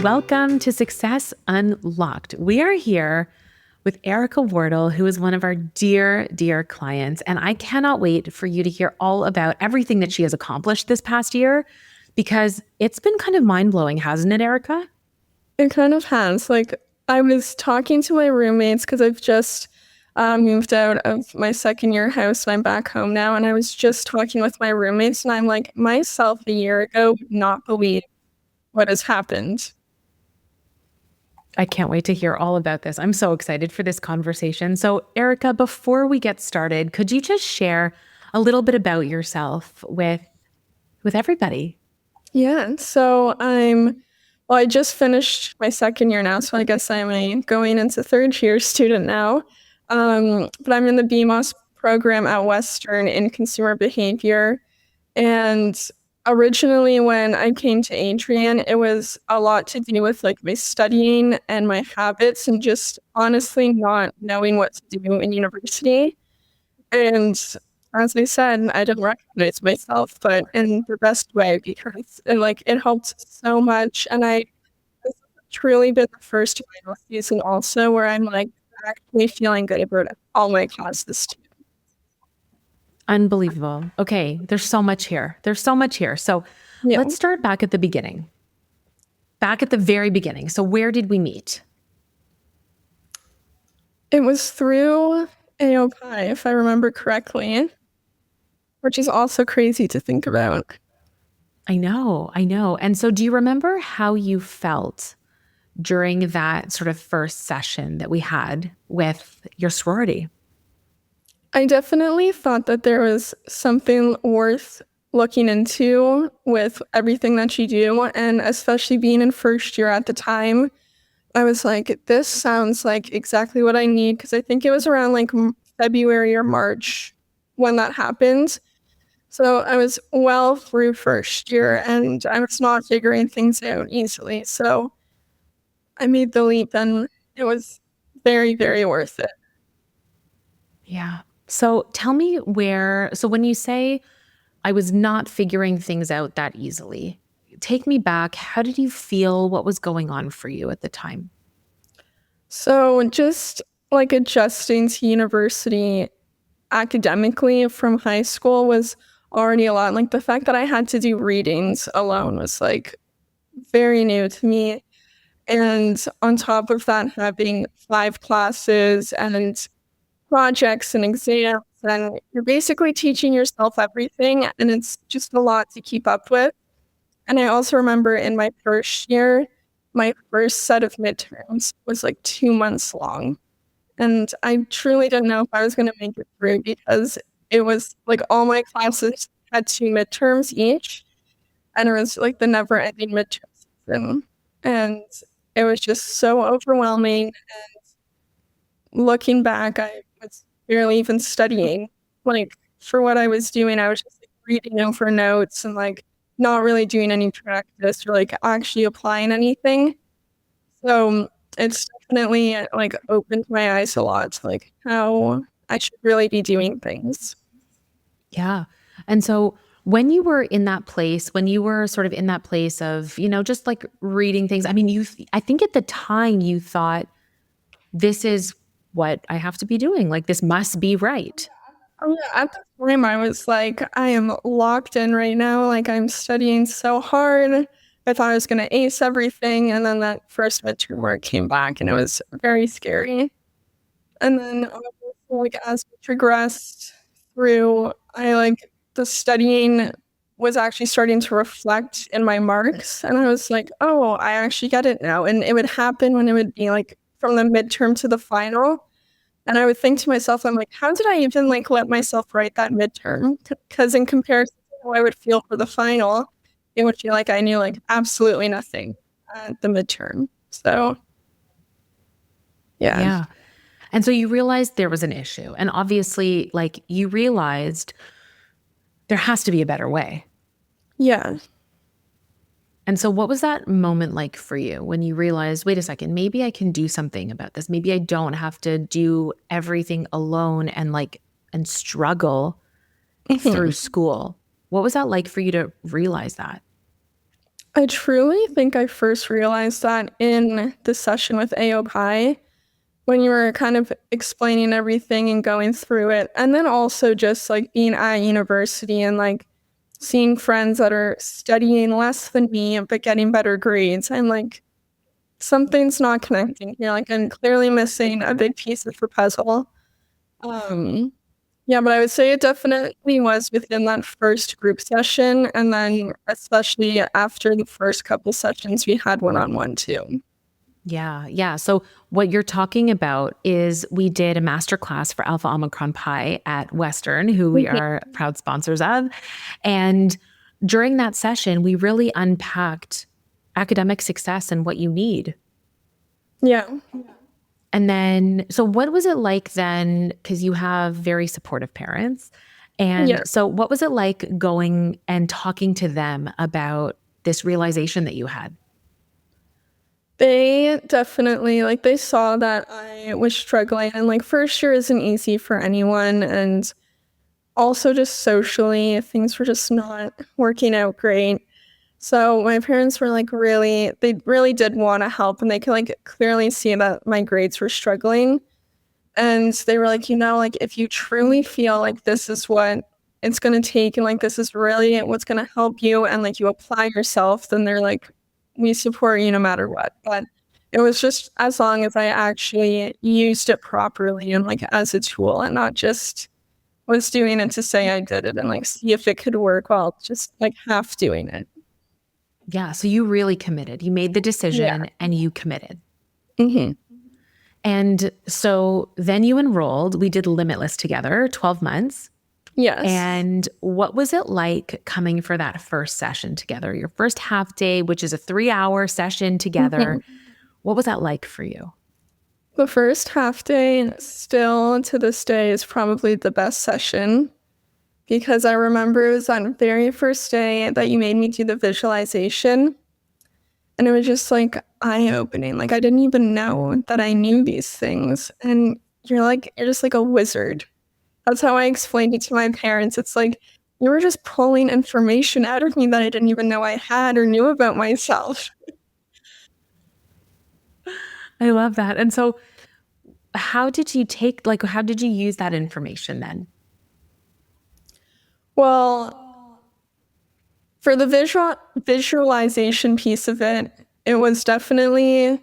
welcome to Success Unlocked. We are here with Erika Wardle, who is one of our dear, dear clients. And I cannot wait for you to hear all about everything that she has accomplished this past year, because it's been kind of mind-blowing, hasn't it, Erika? It kind of has. I was talking to my roommates because I've just moved out of my second year house and I'm back home now. And I was just talking with my roommates and I'm like, myself a year ago would not believe what has happened. I can't wait to hear all about this. I'm so excited for this conversation. So, Erika, before we get started, could you just share a little bit about yourself with everybody? Yeah. So I just finished my second year now. So I guess I'm going into third year student now. But I'm in the BMOS program at Western in consumer behavior. And originally when I came to Adrienne, it was a lot to do with my studying and my habits and just honestly not knowing what to do in university. And as I said, I didn't recognize myself, but in the best way because it helped so much. And this has truly been the first final season also where I'm actually feeling good about all my classes too. Unbelievable. Okay, there's so much here. So Yeah. let's start back at the beginning. Back at the very beginning. So where did we meet? It was through AOPI, if I remember correctly, which is also crazy to think about. I know. And so do you remember how you felt during that sort of first session that we had with your sorority? I definitely thought that there was something worth looking into with everything that you do, and especially being in first year at the time, I was like, this sounds like exactly what I need, because I think it was around February or March when that happened. So I was well through first year, and I was not figuring things out easily. So I made the leap, and it was very, very worth it. Yeah. So tell me so when you say I was not figuring things out that easily, take me back. How did you feel? What was going on for you at the time? So just adjusting to university academically from high school was already a lot. The fact that I had to do readings alone was very new to me. And on top of that, having 5 classes and projects and exams, and you're basically teaching yourself everything, and it's just a lot to keep up with. And I also remember in my first year, my first set of midterms was 2 months long. And I truly didn't know if I was going to make it through because it was all my classes had 2 midterms each. And it was the never ending midterm season. And it was just so overwhelming. And looking back, I was barely even studying. For what I was doing, I was just reading over notes and not really doing any practice or actually applying anything. So it's definitely opened my eyes a lot to how I should really be doing things. Yeah. And so when you were in that place, when you were sort of in that place of, just reading things, I mean, I think at the time you thought, this is what I have to be doing. This must be right. Oh, yeah, at the time I was I am locked in right now. I'm studying so hard. I thought I was going to ace everything. And then that first midterm work came back and it was very scary. And then as we progressed through, the studying was actually starting to reflect in my marks. And I was like, oh, I actually get it now. And it would happen when it would be from the midterm to the final. And I would think to myself, I'm like, how did I even let myself write that midterm? Because in comparison to how I would feel for the final, it would feel like I knew absolutely nothing at the midterm. So, yeah. Yeah. And so you realized there was an issue. And obviously, you realized there has to be a better way. Yeah. And so what was that moment like for you when you realized, wait a second, maybe I can do something about this. Maybe I don't have to do everything alone and struggle through school. What was that like for you to realize that? I truly think I first realized that in the session with AOPI, when you were kind of explaining everything and going through it. And then also just like being at university and like seeing friends that are studying less than me but getting better grades. And like something's not connecting here. Like I'm clearly missing a big piece of the puzzle. Yeah, but I would say it definitely was within that first group session. And then especially after the first couple sessions, we had one-on-one too. Yeah, yeah. So what you're talking about is we did a masterclass for Alpha Omicron Pi at Western, who we are proud sponsors of. And during that session, we really unpacked academic success and what you need. Yeah. And then, so what was it like then? Because you have very supportive parents. And Yeah. so what was it like going and talking to them about this realization that you had? They definitely, like, they saw that I was struggling, and, like, first year isn't easy for anyone, and also just socially, things were just not working out great. So my parents were, like, they really did wanna help, and they could, like, clearly see that my grades were struggling, and they were like, like, if you truly feel like this is what it's gonna take and, like, this is really what's gonna help you and, like, you apply yourself, then they're like, "We support you no matter what." But it was just as long as I actually used it properly and, like, as a tool and not just was doing it to say I did it and, like, see if it could work while just, like, half doing it. Yeah. So you really committed. You made the Yeah. decision and you committed. Mhm. And so then you enrolled. We did Limitless together, 12 months. Yes. And what was it like coming for that first session together? Your first half day, which is a 3-hour session together. Mhm. What was that like for you? The first half day, still to this day, is probably the best session because I remember it was on the very first day that you made me do the visualization. And it was just like eye-opening. Like I didn't even know that I knew these things. And you're just like a wizard. That's how I explained it to my parents. It's like you were just pulling information out of me that I didn't even know I had or knew about myself. I love that. And so how did you how did you use that information then? Well, for the visualization piece of it, it was definitely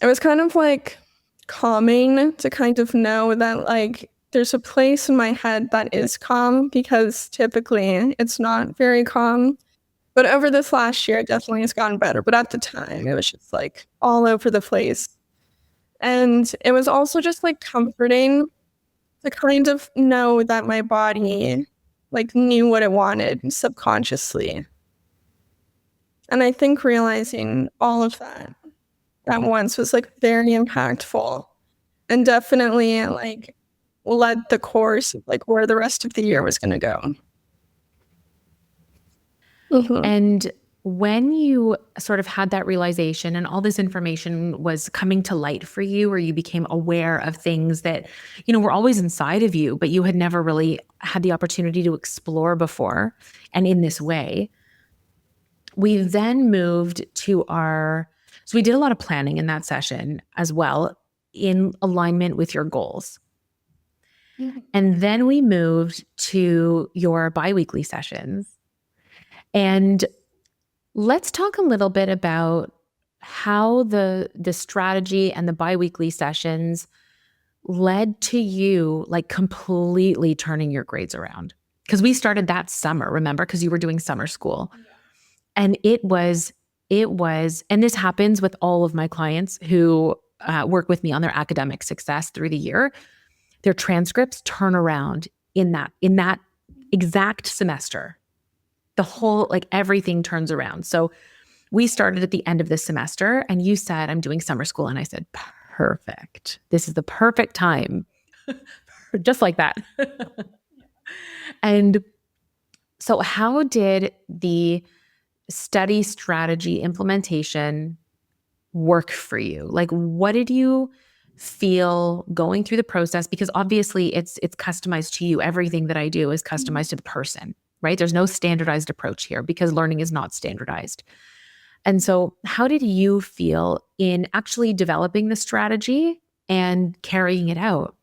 it was kind of like calming to kind of know that like there's a place in my head that is calm because typically it's not very calm. But over this last year, it definitely has gotten better. But at the time, it was just like all over the place. And it was also just like comforting to kind of know that my body like knew what it wanted subconsciously. And I think realizing all of that at once was like very impactful and definitely like led the course of like where the rest of the year was going to go. Mhm. And when you sort of had that realization and all this information was coming to light for you, or you became aware of things that, were always inside of you, but you had never really had the opportunity to explore before, and in this way, we then moved to so we did a lot of planning in that session as well, in alignment with your goals. Mhm. And then we moved to your biweekly sessions. And let's talk a little bit about how the strategy and the biweekly sessions led to you like completely turning your grades around. Because we started that summer, remember? Because you were doing summer school. And it was, and this happens with all of my clients who work with me on their academic success through the year. Their transcripts turn around in that exact semester. The whole, like everything turns around. So we started at the end of this semester and you said, I'm doing summer school. And I said, perfect. This is the perfect time. Just like that. And so how did the study strategy implementation work for you? Like, what did you feel going through the process? Because obviously it's customized to you. Everything that I do is customized to the person. right? There's no standardized approach here because learning is not standardized. And so, how did you feel in actually developing the strategy and carrying it out?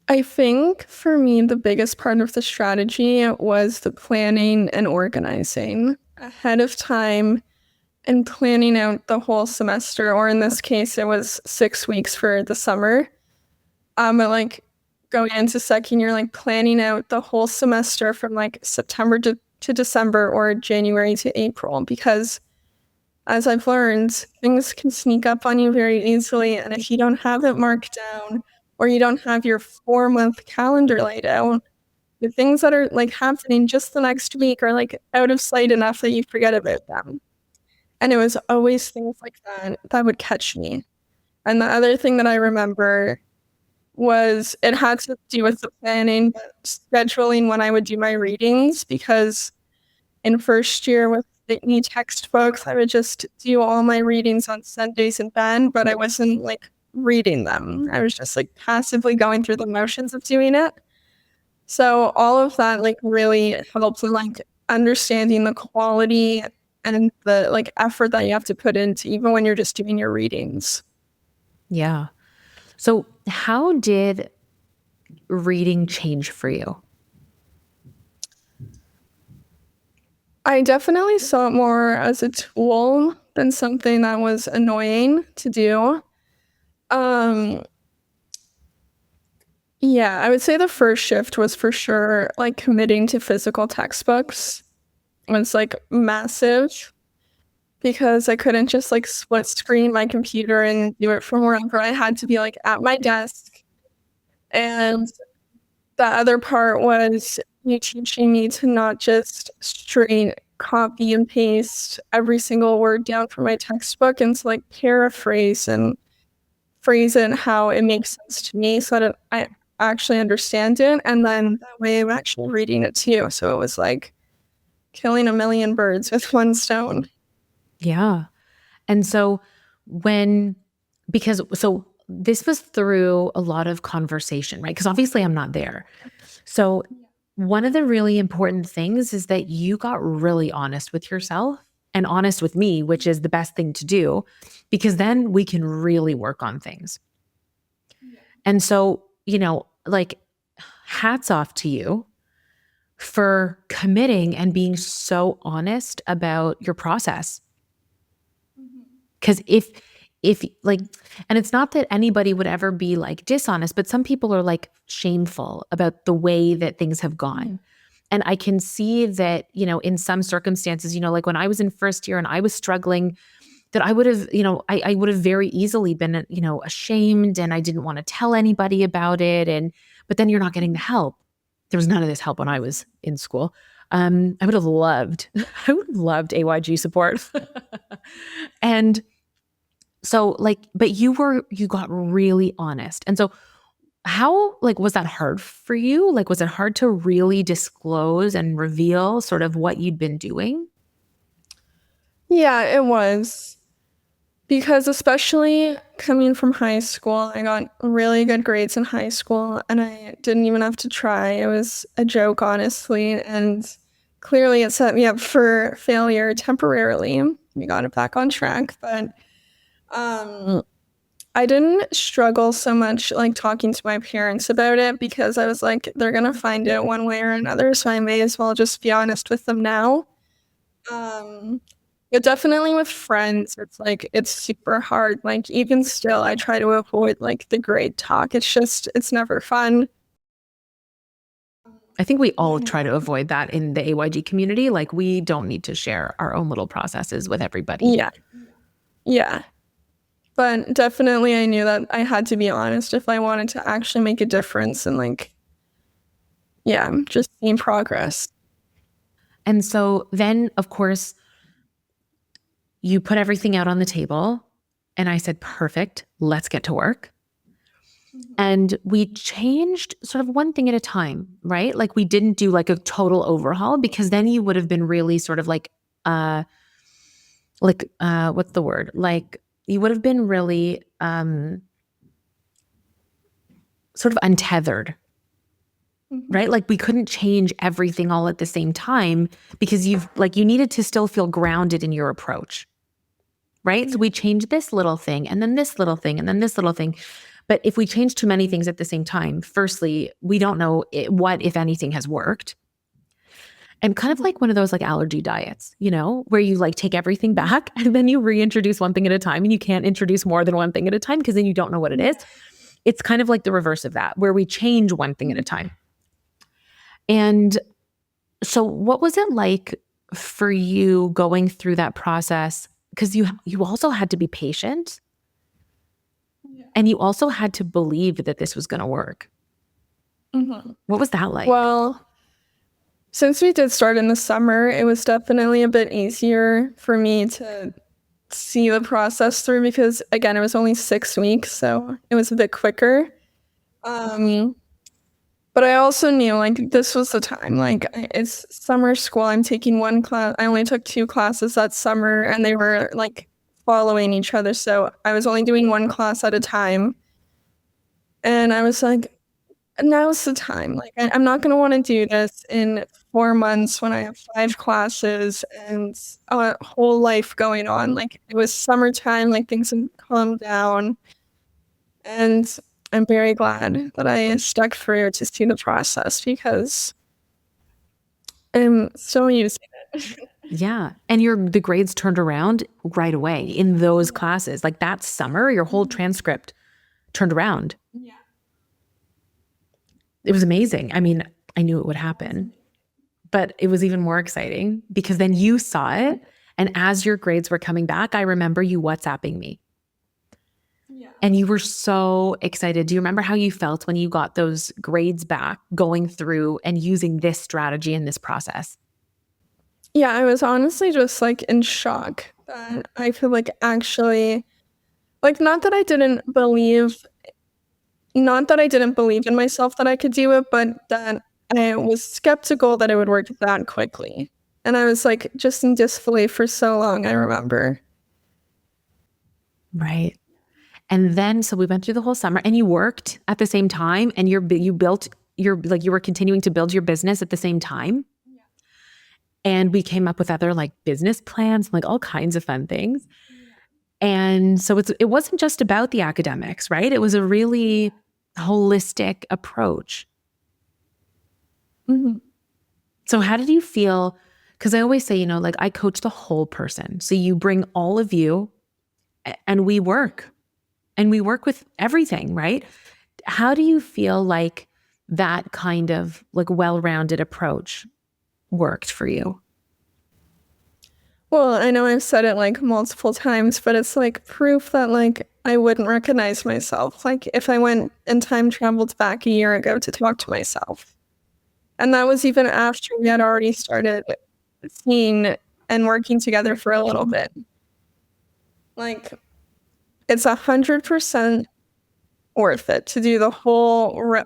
I think for me, the biggest part of the strategy was the planning and organizing ahead of time and planning out the whole semester, or in this case, it was 6 weeks for the summer. But like going into second year, like planning out the whole semester from like September to December or January to April, because as I've learned, things can sneak up on you very easily. And if you don't have it marked down or you don't have your 4-month calendar laid out, the things that are like happening just the next week are like out of sight enough that you forget about them. And it was always things like that that would catch me. And the other thing that I remember was it had to do with the planning, but scheduling when I would do my readings, because in first year with the textbooks, I would just do all my readings on Sundays in bed, but I wasn't like reading them. I was just like passively going through the motions of doing it. So all of that like really helps with like understanding the quality and the like effort that you have to put into even when you're just doing your readings. Yeah. So, how did reading change for you? I definitely saw it more as a tool than something that was annoying to do. Um, yeah, I would say the first shift was for sure like committing to physical textbooks. It was like massive because I couldn't just like split screen my computer and do it from wherever. I had to be like at my desk. And the other part was you teaching me to not just straight copy and paste every single word down from my textbook and to like paraphrase and phrase it how it makes sense to me so that I actually understand it. And then that way I'm actually reading it too. So it was like killing a million birds with one stone. Yeah. And so, so this was through a lot of conversation, right? Because obviously I'm not there. So, one of the really important things is that you got really honest with yourself and honest with me, which is the best thing to do, because then we can really work on things. And so, like, hats off to you for committing and being so honest about your process. Because if like, and it's not that anybody would ever be like dishonest, but some people are like shameful about the way that things have gone. And I can see that, in some circumstances, like when I was in first year and I was struggling, that I would have, I would have very easily been, ashamed, and I didn't want to tell anybody about it. But then you're not getting the help. There was none of this help when I was in school. I would have loved, AYG support. And so but you got really honest. And so how, was that hard for you? Was it hard to really disclose and reveal sort of what you'd been doing? Yeah, it was. Because especially coming from high school, I got really good grades in high school and I didn't even have to try. It was a joke, honestly. And clearly it set me up for failure temporarily. We got it back on track. But I didn't struggle so much like talking to my parents about it because I was like, they're going to find out one way or another. So I may as well just be honest with them now. Yeah, definitely with friends, it's super hard. Like even still, I try to avoid like the grade talk. It's never fun. I think we all try to avoid that in the AYG community. Like we don't need to share our own little processes with everybody. Yeah. Yeah. But definitely I knew that I had to be honest if I wanted to actually make a difference and just see progress. And so then, of course, you put everything out on the table and I said, perfect, let's get to work. And we changed sort of one thing at a time, right? Like we didn't do like a total overhaul because then you would have been really sort of what's the word? Like you would have been really sort of untethered. right? Like we couldn't change everything all at the same time because you needed to still feel grounded in your approach, right? So we changed this little thing and then this little thing and then this little thing. But if we change too many things at the same time, firstly, we don't know what, if anything, has worked. And kind of like one of those like allergy diets, where you like take everything back and then you reintroduce one thing at a time and you can't introduce more than one thing at a time because then you don't know what it is. It's kind of like the reverse of that, where we change one thing at a time. And so what was it like for you going through that process? Because you also had to be patient and you also had to believe that this was going to work. What was that like? Well, since we did start in the summer, it was definitely a bit easier for me to see the process through because, again, it was only 6 weeks, so it was a bit quicker. But I also knew, like, this was the time. Like, it's summer school. I'm taking one class. I only took 2 classes that summer, and they were, like, following each other. So I was only doing one class at a time. And I was like, now's the time. Like, I'm not going to want to do this in 4 months when I have 5 classes and a whole life going on. Like, it was summertime, like, things had calmed down. And I'm very glad that I stuck through to see the process because I'm so used to it. Yeah. And the grades turned around right away in those classes. Like that summer, your whole transcript turned around. Yeah. It was amazing. I mean, I knew it would happen, but it was even more exciting because then you saw it. And as your grades were coming back, I remember you WhatsApping me. Yeah. And you were so excited. Do you remember how you felt when you got those grades back, going through and using this strategy in this process? Yeah, I was honestly just like in shock that I feel like actually, like, not that I didn't believe in myself that I could do it, but that I was skeptical that it would work that quickly. And I was like just in disbelief for so long, I remember. Right. And then, so we went through the whole summer and you worked at the same time and you were continuing to build your business at the same time. Yeah. And we came up with other like business plans, like all kinds of fun things. Yeah. And so it wasn't just about the academics, right? It was a really holistic approach. Mm-hmm. So how did you feel? Because I always say, like I coach the whole person. So you bring all of you and we work. And we work with everything, right? How do you feel like that kind of like well-rounded approach worked for you? Well, I know I've said it like multiple times, but it's like proof that like I wouldn't recognize myself. Like if I went and time traveled back a year ago to talk to myself. And that was even after we had already started seeing and working together for a little bit. Like, it's 100% worth it to do the whole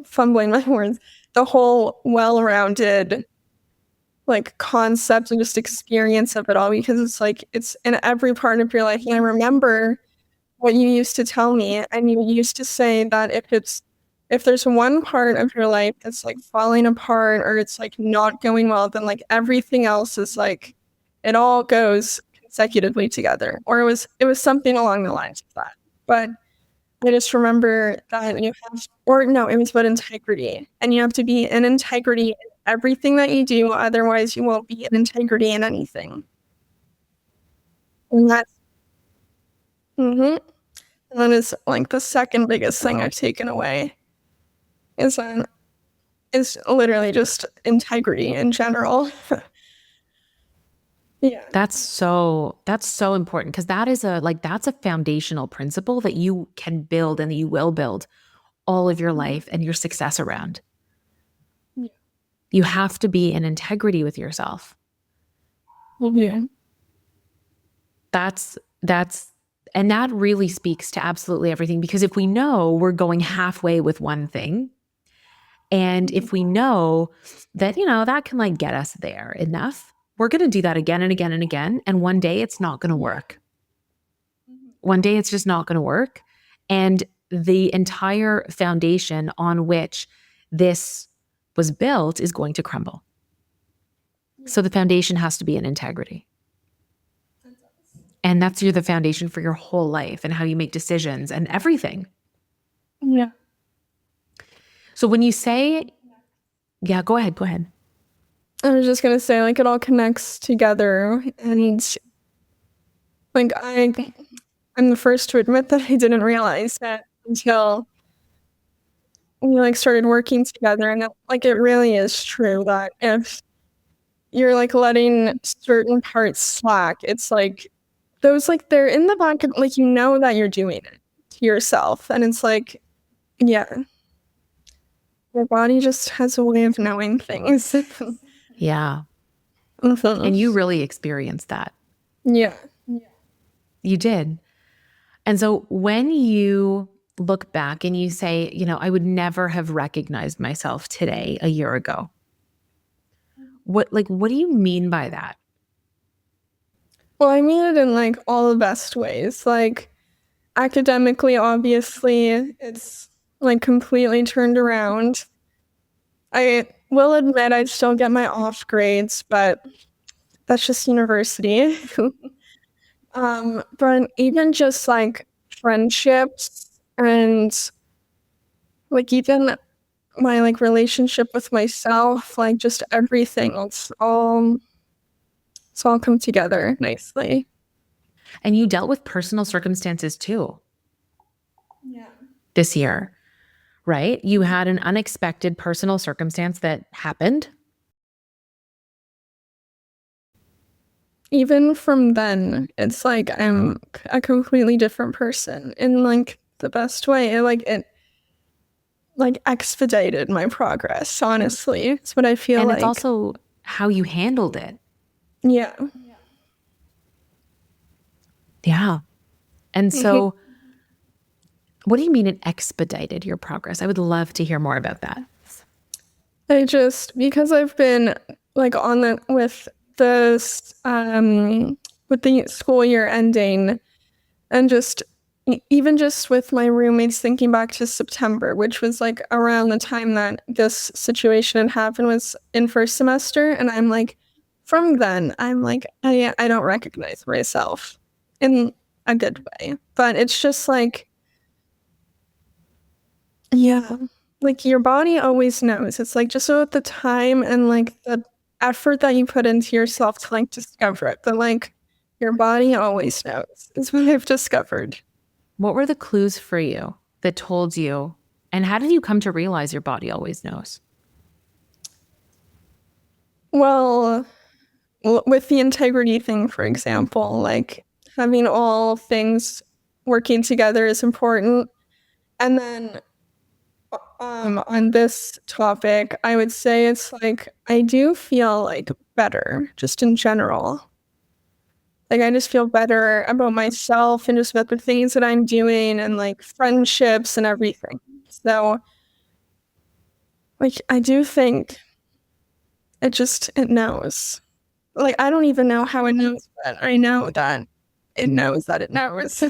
fumbling my words, the whole well-rounded like concept and just experience of it all, because it's like it's in every part of your life. And I remember what you used to tell me, and you used to say that if there's one part of your life that's like falling apart or it's like not going well, then like everything else is like it all goes consecutively together, or it was something along the lines of that. But I just remember that it was about integrity, and you have to be in integrity in everything that you do, otherwise you won't be in integrity in anything. And that's and that is like the second biggest thing I've taken away is literally just integrity in general. Yeah. That's so important because that's a foundational principle that you can build and that you will build all of your life and your success around. Yeah. You have to be in integrity with yourself. Yeah. And that really speaks to absolutely everything, because if we know we're going halfway with one thing, and if we know that, that can like get us there enough, we're going to do that again and again and again. And one day it's not going to work. One day it's just not going to work. And the entire foundation on which this was built is going to crumble. So the foundation has to be in integrity. And that's the foundation for your whole life and how you make decisions and everything. Yeah. So when you say, yeah, go ahead. I was just gonna say, like, it all connects together, and like I'm the first to admit that I didn't realize that until we like started working together, and it really is true that if you're like letting certain parts slack, it's like those, like, they're in the back of, like, you know that you're doing it to yourself, and it's like, yeah, your body just has a way of knowing things. Yeah. Mhm. And you really experienced that. Yeah. You did. And so when you look back and you say, I would never have recognized myself today a year ago. What do you mean by that? Well, I mean it in like all the best ways. Like, academically, obviously, it's like completely turned around. I will admit I still get my off grades, but that's just university. But even just like friendships and like even my like relationship with myself, like just everything, it's all come together nicely. And you dealt with personal circumstances too. Yeah. This year, right? You had an unexpected personal circumstance that happened. Even from then, it's like I'm a completely different person in like the best way. It like expedited my progress, honestly. It's what I feel And like. it's also how you handled it. Yeah. Yeah. And so what do you mean it expedited your progress? I would love to hear more about that. Because I've been like on the with this with the school year ending, and just even just with my roommates, thinking back to September, which was like around the time that this situation had happened, was in first semester, and I'm like, from then I'm like, I don't recognize myself in a good way, but it's just like, yeah, like your body always knows. It's like just about the time and like the effort that you put into yourself to like discover it. But like your body always knows. It's what I've discovered. What were the clues for you that told you, and how did you come to realize your body always knows? Well, with the integrity thing, for example, like having all things working together is important. And then on this topic, I would say it's like I do feel like better just in general. Like I just feel better about myself and just about the things that I'm doing and like friendships and everything. So like I do think it knows. Like I don't even know how it knows, but I know that it knows that it knows.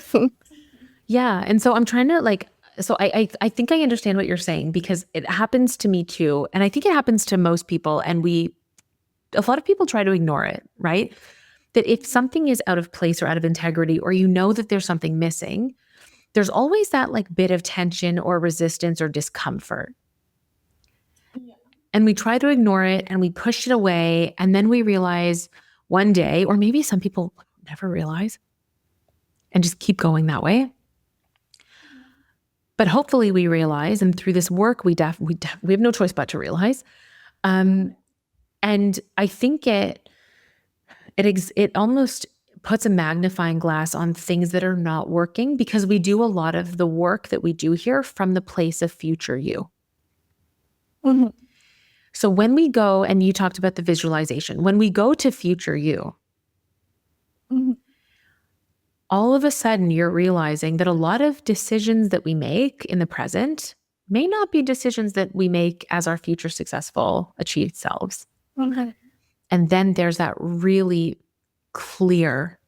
Yeah. And so I'm trying to I think I understand what you're saying, because it happens to me too. And I think it happens to most people. And a lot of people try to ignore it, right? That if something is out of place or out of integrity, or that there's something missing, there's always that like bit of tension or resistance or discomfort. Yeah. And we try to ignore it and we push it away. And then we realize one day, or maybe some people never realize and just keep going that way. But hopefully we realize, and through this work, we have no choice but to realize. And I think it almost puts a magnifying glass on things that are not working, because we do a lot of the work that we do here from the place of future you. Mm-hmm. So when we go, and you talked about the visualization, when we go to future you, Mm-hmm. all of a sudden you're realizing that a lot of decisions that we make in the present may not be decisions that we make as our future successful, achieved selves. Okay. And then there's that really clear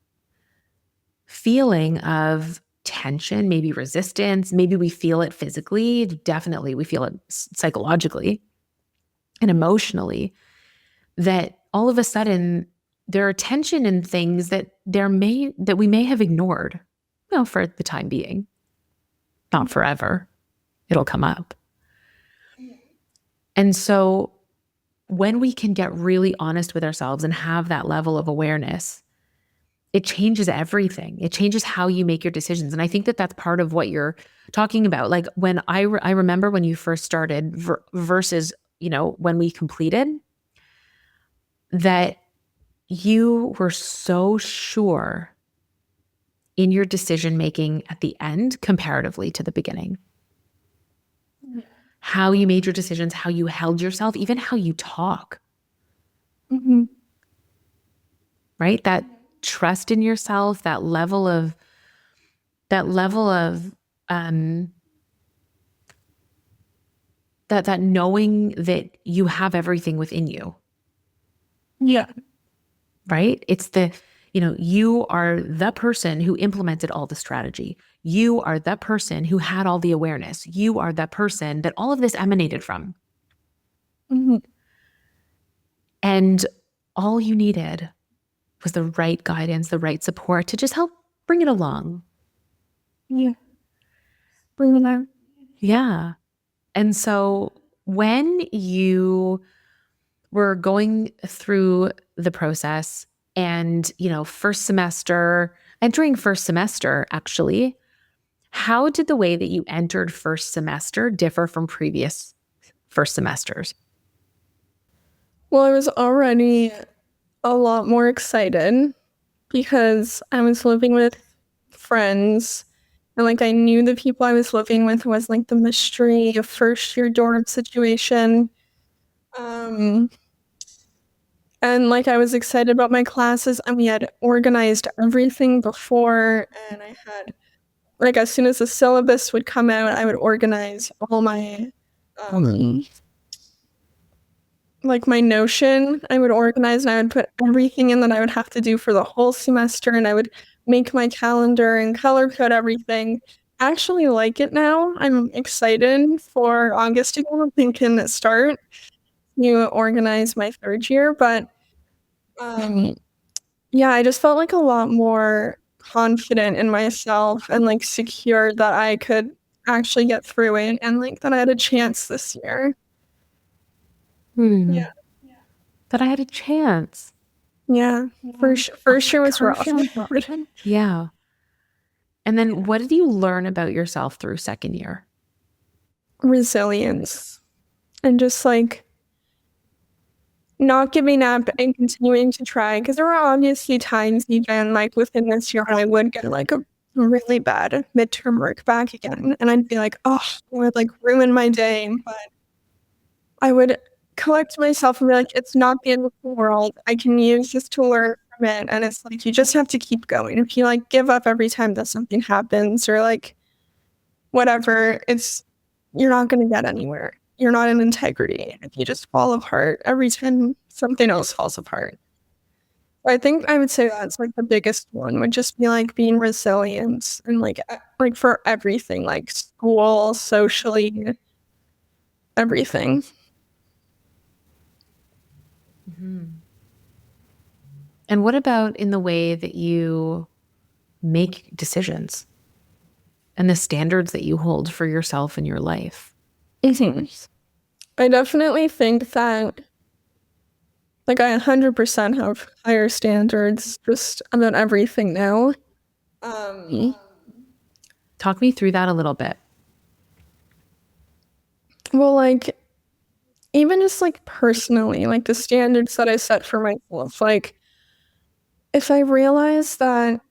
feeling of tension, maybe resistance, maybe we feel it physically, definitely we feel it psychologically and emotionally, that all of a sudden there are tension in things that we may have ignored, for the time being, not forever. It'll come up. And so when we can get really honest with ourselves and have that level of awareness, it changes everything. It changes how you make your decisions. And I think that that's part of what you're talking about. Like when I remember when you first started versus, when we completed, that you were so sure in your decision making at the end comparatively to the beginning. How you made your decisions, how you held yourself, even how you talk. Mm-hmm. Right? That trust in yourself, that level of that knowing that you have everything within you. Yeah. Right? It's you are the person who implemented all the strategy. You are the person who had all the awareness. You are the person that all of this emanated from. Mm-hmm. And all you needed was the right guidance, the right support to just help bring it along. Yeah. Bring it out. Yeah. And so when you were going through the process and, first semester, entering first semester, actually, how did the way that you entered first semester differ from previous first semesters? Well, I was already a lot more excited because I was living with friends and I knew the people I was living with was the mystery of first year dorm situation. And I was excited about my classes and we had organized everything before, and I had as soon as the syllabus would come out, I would organize all my my Notion. I would organize and I would put everything in that I would have to do for the whole semester, and I would make my calendar and color code everything. I actually like it now. I'm excited for August to go. I can start to organize my third year, but yeah, I just felt a lot more confident in myself and secure that I could actually get through it, and that I had a chance this year. Yeah. That I had a chance. Yeah. First year was rough. Yeah. And then what did you learn about yourself through second year? Resilience. And just not giving up and continuing to try. Because there were obviously times even within this year I would get a really bad midterm work back again. And I'd be oh, it would ruin my day. But I would collect myself and be it's not the end of the world. I can use this to learn from it. And it's you just have to keep going. If you give up every time that something happens or whatever, you're not going to get anywhere. You're not in integrity if you just fall apart every time something else falls apart. I think I would say that's the biggest one would just be being resilient and for everything, school, socially, everything. Mm-hmm. And what about in the way that you make decisions and the standards that you hold for yourself in your life? Mm-hmm. I definitely think that I 100% have higher standards just about everything now. Talk me through that a little bit. Well, even just personally, the standards that I set for myself, if I realize that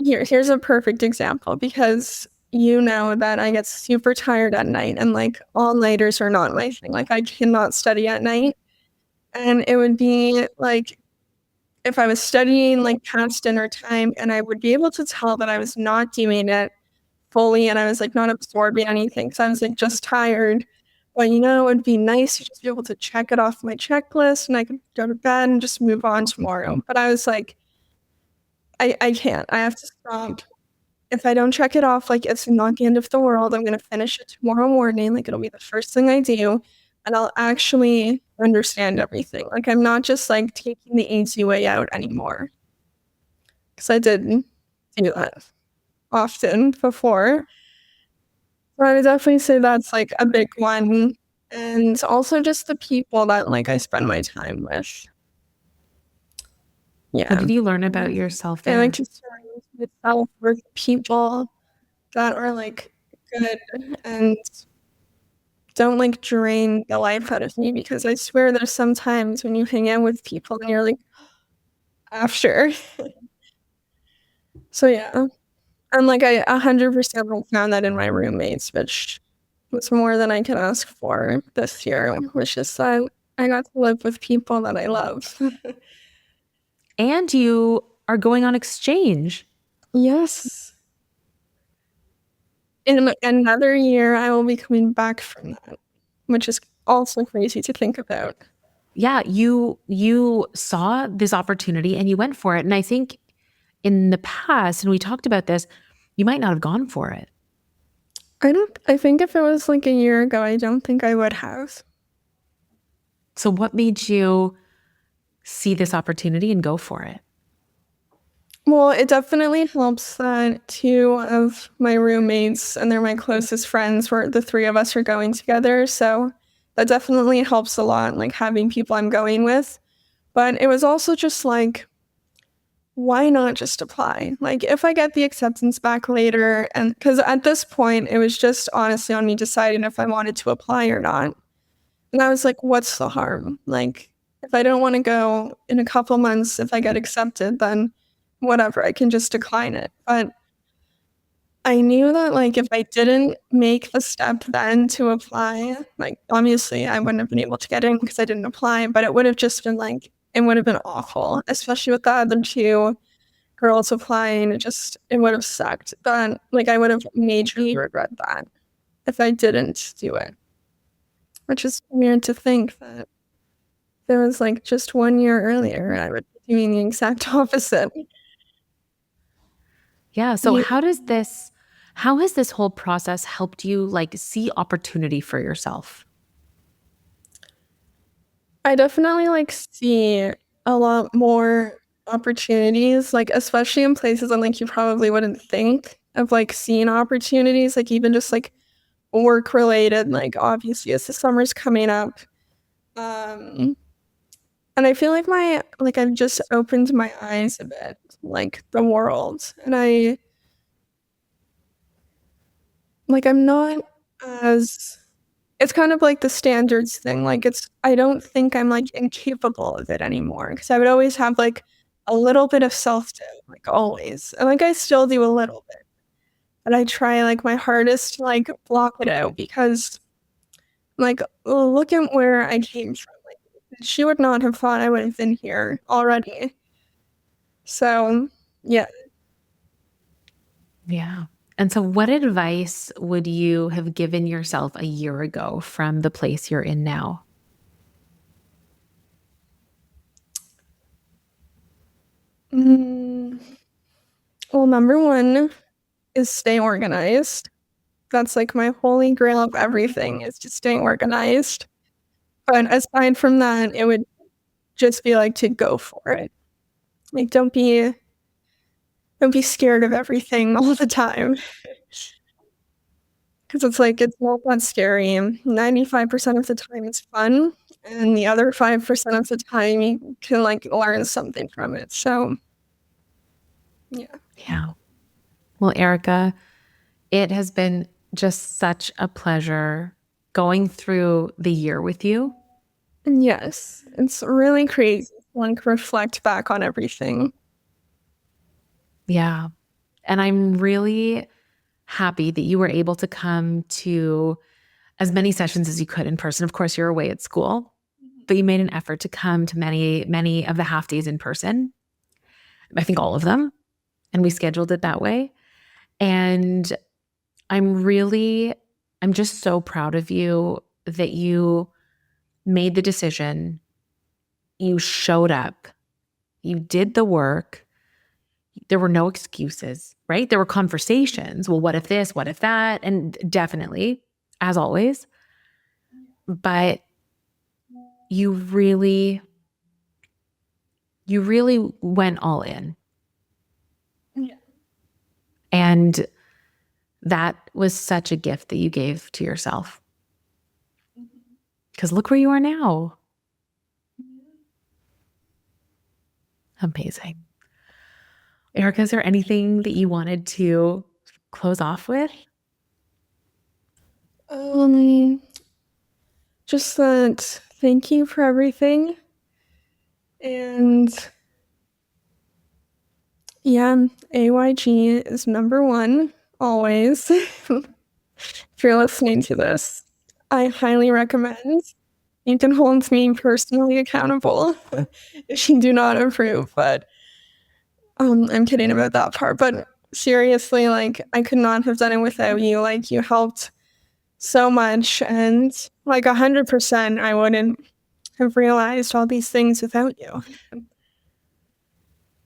here's a perfect example, because that I get super tired at night and all-nighters are not my thing. I cannot study at night. And it would be if I was studying past dinner time, and I would be able to tell that I was not doing it fully and I was not absorbing anything because I was just tired. But it would be nice to just be able to check it off my checklist and I could go to bed and just move on tomorrow. But I was I can't. I have to stop if I don't check it off, like, it's not the end of the world. I'm gonna finish it tomorrow morning. Like, it'll be the first thing I do, and I'll actually understand everything. Like, I'm not just, like, taking the easy way out anymore. Because I did do that often before. But I would definitely say that's, like, a big one, and also just the people that, like, I spend my time with. What Yeah. did you learn about yourself I like there? to surround myself with people that are, like, good and don't, like, drain the life out of me, because I swear there's sometimes when you hang out with people and you're like, after. So, yeah. And, like, I 100% found that in my roommates, which was more than I could ask for this year, which is that I got to live with people that I love. And you are going on exchange. Yes. In another year, I will be coming back from that, which is also crazy to think about. Yeah, you saw this opportunity and you went for it. And I think in the past, and we talked about this, you might not have gone for it. I think if it was like a year ago, I don't think I would have. So what made you see this opportunity and go for it? Well, it definitely helps that two of my roommates, and they're my closest friends, where the three of us are going together. So that definitely helps a lot, like having people I'm going with. But it was also just like, why not just apply? Like, if I get the acceptance back later, and because at this point, it was just honestly on me deciding if I wanted to apply or not. And I was like, what's the harm? Like, if I don't want to go in a couple months, if I get accepted, then whatever, I can just decline it. But I knew that, like, if I didn't make the step then to apply, like, obviously I wouldn't have been able to get in because I didn't apply, but it would have just been like, it would have been awful, especially with the other two girls applying. It would have sucked. But, like, I would have majorly regret that if I didn't do it, which is weird to think that there was, like, just 1 year earlier, I would be doing the exact opposite. Yeah. So Yeah. how has this whole process helped you like see opportunity for yourself? I definitely, like, see a lot more opportunities, like, especially in places I'm like, you probably wouldn't think of, like, seeing opportunities, like, even just, like, work-related, like, obviously, as the summer's coming up, um, and I feel like I've just opened my eyes a bit, like, the world, and I'm not as it's kind of like the standards thing, like, I don't think I'm, like, incapable of it anymore, because I would always have, like, a little bit of self-doubt, like, always, and, like, I still do a little bit, but I try, like, my hardest to, like, block it out, because, like, look at where I came from, like, she would not have thought I would have been here already. So, yeah. Yeah. And so what advice would you have given yourself a year ago from the place you're in now? Mm, well, number 1 is stay organized. That's, like, my holy grail of everything, is just staying organized. But aside from that, it would just be, like, to go for it. Like, don't be scared of everything all the time, because it's like, it's not that scary. 95% of the time it's fun, and the other 5% of the time you can, like, learn something from it. So, yeah. Yeah. Well, Erika, it has been just such a pleasure going through the year with you. And yes, it's really crazy to, like, reflect back on everything. Yeah. And I'm really happy that you were able to come to as many sessions as you could in person. Of course, you're away at school, but you made an effort to come to many, many of the half days in person. I think all of them. And we scheduled it that way. And I'm just so proud of you that you made the decision, you showed up, you did the work, there were no excuses. right? There were conversations. Well, what if this? What if that? And definitely, as always. But you really went all in. Yeah. And that was such a gift that you gave to yourself. Because look where you are now. Amazing. Erika, is there anything that you wanted to close off with? Just that thank you for everything. And yeah, AYG is number one, always. If you're listening to this, I highly recommend. You can hold me personally accountable if you do not approve, but I'm kidding about that part. But seriously, like, I could not have done it without you. Like, you helped so much, and like 100%, I wouldn't have realized all these things without you.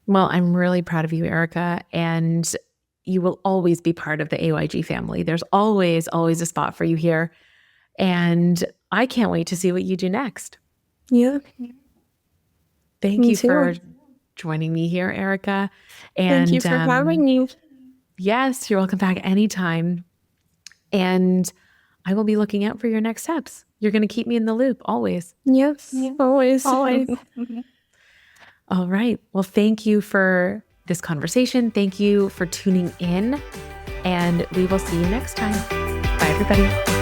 Well, I'm really proud of you, Erika, and you will always be part of the AYG family. There's always a spot for you here. And I can't wait to see what you do next. Yeah. Thank Me you too. for joining me here, Erika. And Thank you for having me. Yes, you're welcome back anytime. And I will be looking out for your next steps. You're going to keep me in the loop always. Yes, always. Always. All right. Well, thank you for this conversation. Thank you for tuning in. And we will see you next time. Bye, everybody.